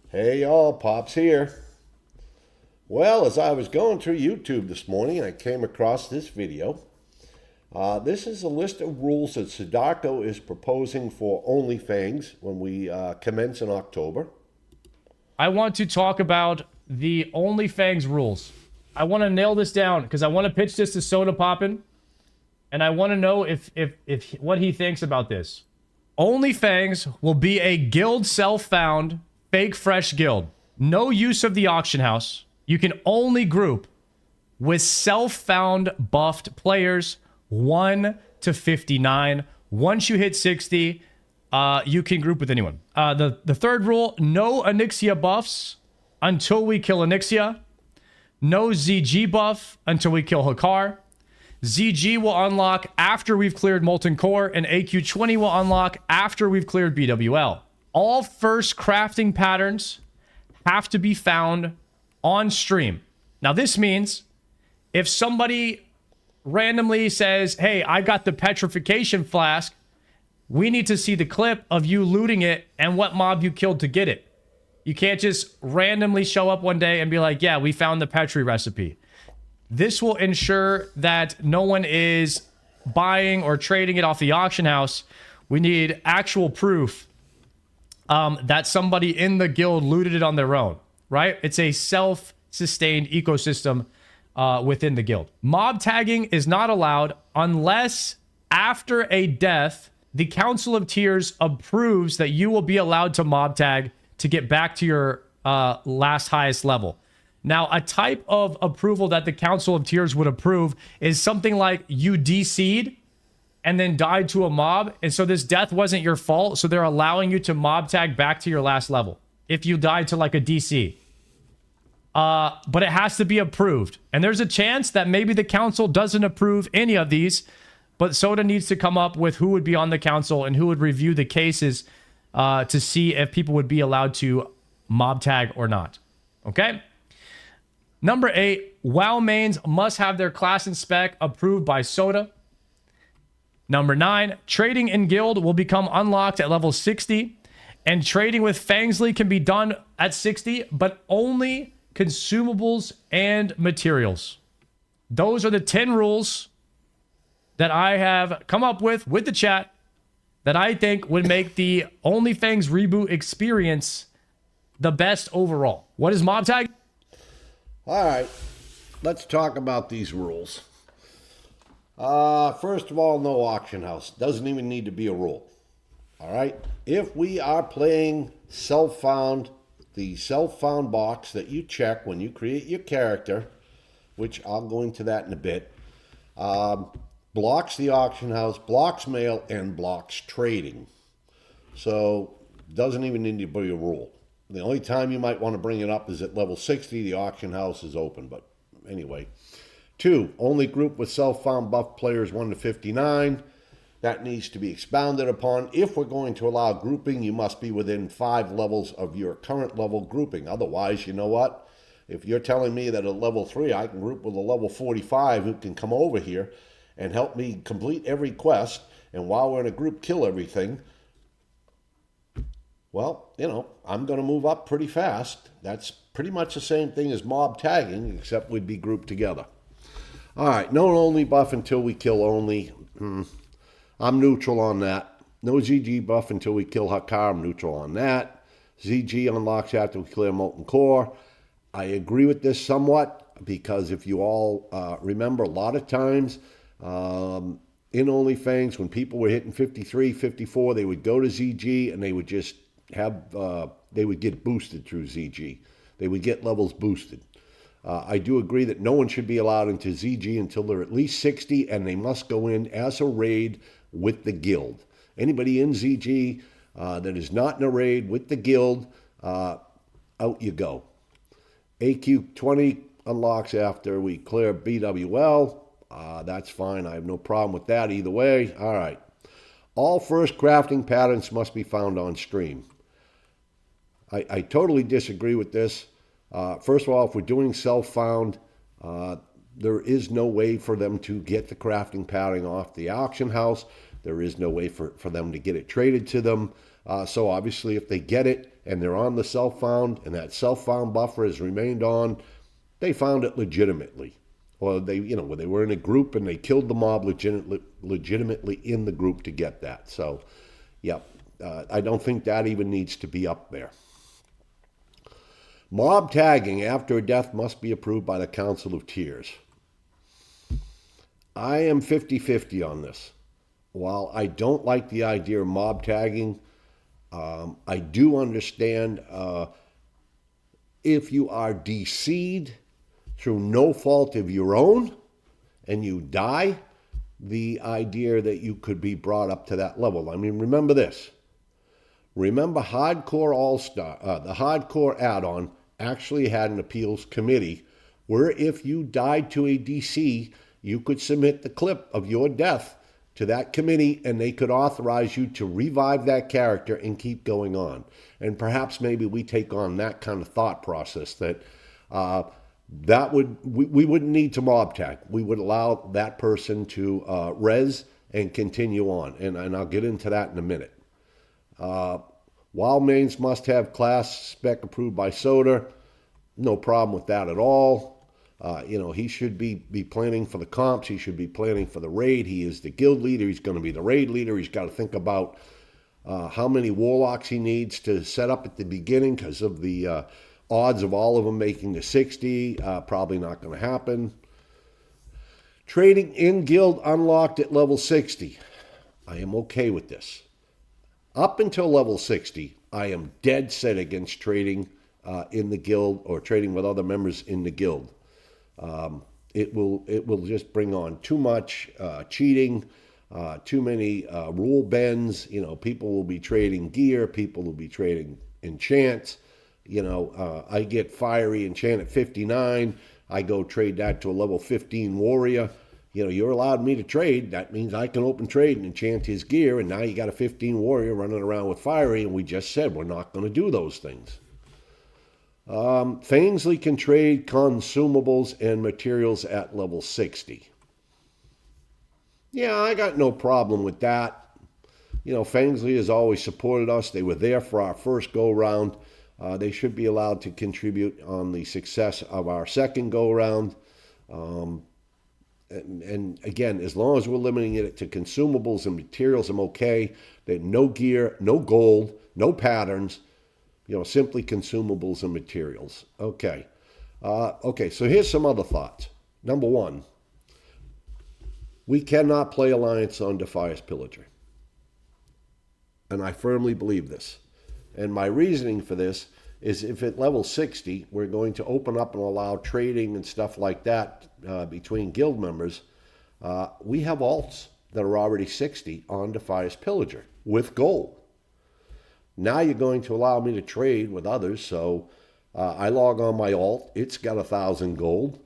Hey y'all, Pops here. Well, as I was going through YouTube this morning, I came across this video. This is a list of rules that Sardaco is proposing for OnlyFangs when we commence in October. I want to talk about the OnlyFangs rules. I want to nail this down because I want to pitch this to Soda Poppin', and I want to know if what he thinks about this. OnlyFangs will be a guild self-found, fake fresh guild. No use of the auction house. You can only group with self-found buffed players 1 to 59. Once you hit 60, you can group with anyone. The third rule, no Onyxia buffs until we kill Onyxia. No ZG buff until we kill Hakar. ZG will unlock after we've cleared Molten Core, and AQ20 will unlock after we've cleared BWL. All first crafting patterns have to be found on stream. Now, this means if somebody randomly says, hey, I got the petrification flask, we need to see the clip of you looting it and what mob you killed to get it. You can't just randomly show up one day and be like, yeah, we found the Petri recipe. This will ensure that no one is buying or trading it off the auction house. We need actual proof that somebody in the guild looted it on their own, right? It's a self-sustained ecosystem within the guild. Mob tagging is not allowed unless after a death, the Council of Tiers approves that you will be allowed to mob tag to get back to your last highest level. Now, a type of approval that the Council of Tiers would approve is something like you DC'd and then died to a mob, and so this death wasn't your fault, so they're allowing you to mob tag back to your last level if you died to like a DC. But it has to be approved. And there's a chance that maybe the council doesn't approve any of these, but Soda needs to come up with who would be on the council and who would review the cases to see if people would be allowed to mob tag or not. Okay? Number 8, WoW mains must have their class and spec approved by Soda. Number 9, trading in guild will become unlocked at level 60, and trading with Fangsley can be done at 60, but only consumables and materials. Those are the 10 rules that I have come up with the chat that I think would make the OnlyFangs reboot experience the best overall. What is mob tag? All right, let's talk about these rules. First of all, no auction house. Doesn't even need to be a rule. All right, if we are playing self-found, the self-found box that you check when you create your character, which I'll go into that in a bit, blocks the auction house, blocks mail, and blocks trading. So doesn't even need to be a rule. The only time you might want to bring it up is at level 60, the auction house is open. But anyway. 2, only group with self-found buff players 1 to 59. That needs to be expounded upon. If we're going to allow grouping, you must be within 5 levels of your current level grouping. Otherwise, you know what? If you're telling me that at level 3, I can group with a level 45 who can come over here and help me complete every quest, and while we're in a group, kill everything, well, you know, I'm going to move up pretty fast. That's pretty much the same thing as mob tagging, except we'd be grouped together. All right, no only buff until we kill only. I'm neutral on that. No ZG buff until we kill Hakar. I'm neutral on that. ZG unlocks after we clear Molten Core. I agree with this somewhat because if you all remember, a lot of times in OnlyFangs, when people were hitting 53, 54, they would go to ZG and they would just have, they would get boosted through ZG. They would get levels boosted. I do agree that no one should be allowed into ZG until they're at least 60, and they must go in as a raid with the guild. Anybody in ZG that is not in a raid with the guild, out you go. AQ20 unlocks after we clear BWL. That's fine. I have no problem with that either way. All right. All first crafting patterns must be found on stream. I totally disagree with this. First of all, if we're doing self-found, there is no way for them to get the crafting pattern off the auction house. There is no way for them to get it traded to them. So obviously, if they get it and they're on the self-found, and that self-found buffer has remained on, they found it legitimately. Or they were in a group and they killed the mob legitimately in the group to get that. So, yeah, I don't think that even needs to be up there. Mob tagging after a death must be approved by the Council of Tiers. I am 50-50 on this. While I don't like the idea of mob tagging, I do understand if you are DC'd through no fault of your own and you die, the idea that you could be brought up to that level. I mean, remember this. Remember Hardcore All-Star, the Hardcore add-on actually had an appeals committee where if you died to a DC, you could submit the clip of your death to that committee and they could authorize you to revive that character and keep going on. And perhaps maybe we take on that kind of thought process that we wouldn't need to mob tag. We would allow that person to res and continue on. And I'll get into that in a minute. Wild mains must have class spec approved by Soda. No problem with that at all. He should be planning for the comps. He should be planning for the raid. He is the guild leader. He's going to be the raid leader. He's got to think about how many warlocks he needs to set up at the beginning because of the odds of all of them making the 60. Probably not going to happen. Trading in guild unlocked at level 60. I am okay with this. Up until level 60, I am dead set against trading in the guild or trading with other members in the guild. It will just bring on too much cheating, too many rule bends. People will be trading gear. People will be trading enchants. I get fiery enchant at 59. I go trade that to a level 15 warrior. You're allowed me to trade. That means I can open trade and enchant his gear. And now you got a 15 warrior running around with fiery. And we just said we're not going to do those things. Fainsley can trade consumables and materials at level 60. Yeah, I got no problem with that. Fainsley has always supported us. They were there for our first go-round. They should be allowed to contribute on the success of our second go-round. And again, as long as we're limiting it to consumables and materials, I'm okay. That no gear, no gold, no patterns, simply consumables and materials. Okay. So here's some other thoughts. Number one, we cannot play Alliance on Defias Pillager. And I firmly believe this. And my reasoning for this is if at level 60, we're going to open up and allow trading and stuff like that between guild members, we have alts that are already 60 on Defias Pillager with gold. Now you're going to allow me to trade with others, so I log on my alt. It's got 1,000 gold.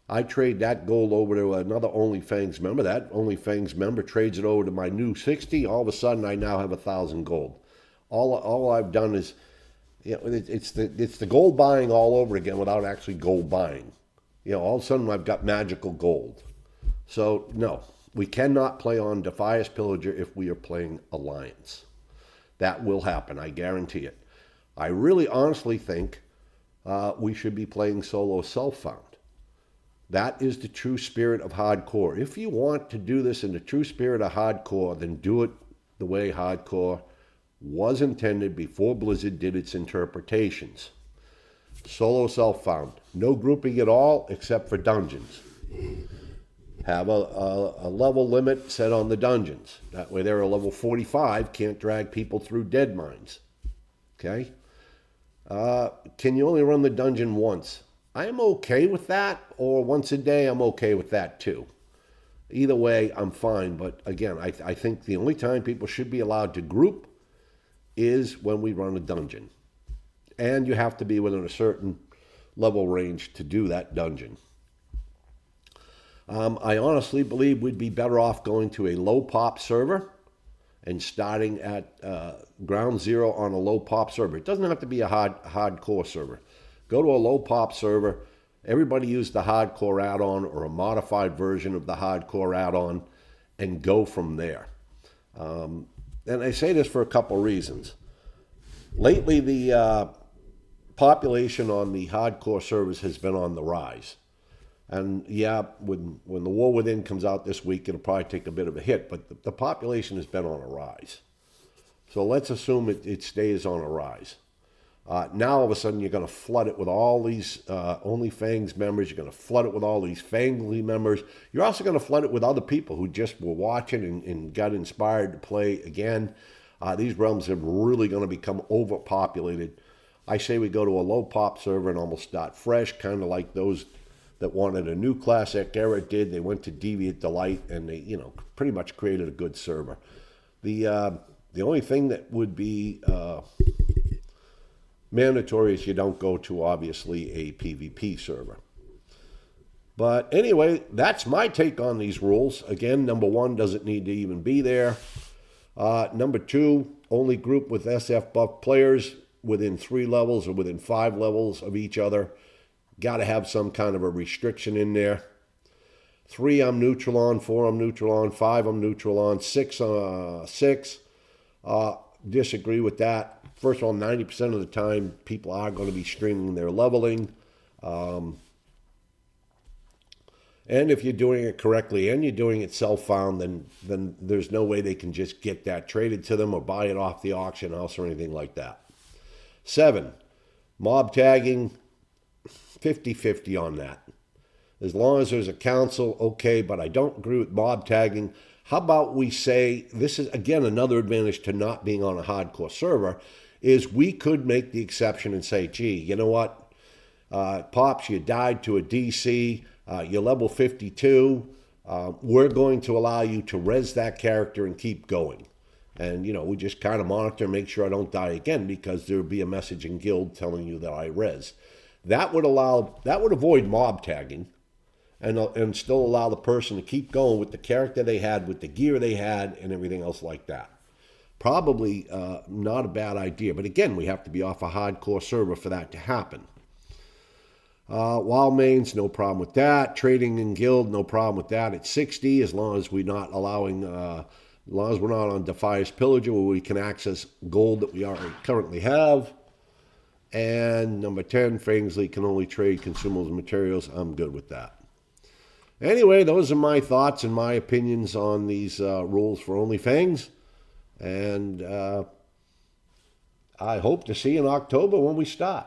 I trade that gold over to another OnlyFangs member. That OnlyFangs member trades it over to my new 60. All of a sudden, I now have 1,000 gold. All I've done is, it's the gold buying all over again without actually gold buying. All of a sudden I've got magical gold. So no, we cannot play on Defias Pillager if we are playing Alliance. That will happen, I guarantee it. I really honestly think we should be playing solo self-found. That is the true spirit of hardcore. If you want to do this in the true spirit of hardcore, then do it the way hardcore was intended before Blizzard did its interpretations. Solo self-found. No grouping at all except for dungeons. Have a level limit set on the dungeons. That way they're a level 45, can't drag people through dead mines. Okay? Can you only run the dungeon once? I am okay with that, or once a day, I'm okay with that too. Either way, I'm fine, but again, I think the only time people should be allowed to group is when we run a dungeon. And you have to be within a certain level range to do that dungeon. I honestly believe we'd be better off going to a low pop server and starting at ground zero on a low pop server. It doesn't have to be a hardcore server. Go to a low pop server. Everybody use the hardcore add-on or a modified version of the hardcore add-on and go from there. And I say this for a couple reasons. lately the population on the hardcore servers has been on the rise. And yeah, when the War Within comes out this week, it'll probably take a bit of a hit, but the population has been on a rise. So let's assume it stays on a rise. Now all of a sudden you're going to flood it with all these OnlyFangs members. You're going to flood it with all these Fangly members. You're also going to flood it with other people who just were watching and got inspired to play again. These realms are really going to become overpopulated. I say we go to a low pop server and almost start fresh, kind of like those that wanted a new classic era did. They went to Deviant Delight and they, pretty much created a good server. The only thing that would be mandatory is you don't go to, obviously, a PvP server. But anyway, that's my take on these rules. Again, number one, doesn't need to even be there. Number two, only group with SF buff players within 3 levels or within 5 levels of each other. Got to have some kind of a restriction in there. 3, I'm neutral on. 4, I'm neutral on. 5, I'm neutral on. 6, disagree with that. First of all, 90% of the time, people are going to be streaming their leveling. And if you're doing it correctly and you're doing it self-found, then there's no way they can just get that traded to them or buy it off the auction house or anything like that. 7, mob tagging, 50-50 on that. As long as there's a council, okay, but I don't agree with mob tagging. How about we say, this is, again, another advantage to not being on a hardcore server, is we could make the exception and say, gee, you know what, Pops, you died to a DC, you're level 52, we're going to allow you to res that character and keep going. And, we just kind of monitor and make sure I don't die again, because there would be a message in guild telling you that I res. That would avoid mob tagging and still allow the person to keep going with the character they had, with the gear they had, and everything else like that. Probably not a bad idea. But again, we have to be off a hardcore server for that to happen. Wild mains, no problem with that. Trading in guild, no problem with that. At 60, as long as we're not allowing, as long as we're not on Defias Pillager, where we can access gold that we already currently have. And number 10, Fangsley can only trade consumables and materials. I'm good with that. Anyway, those are my thoughts and my opinions on these rules for OnlyFangs. And I hope to see you in October when we start.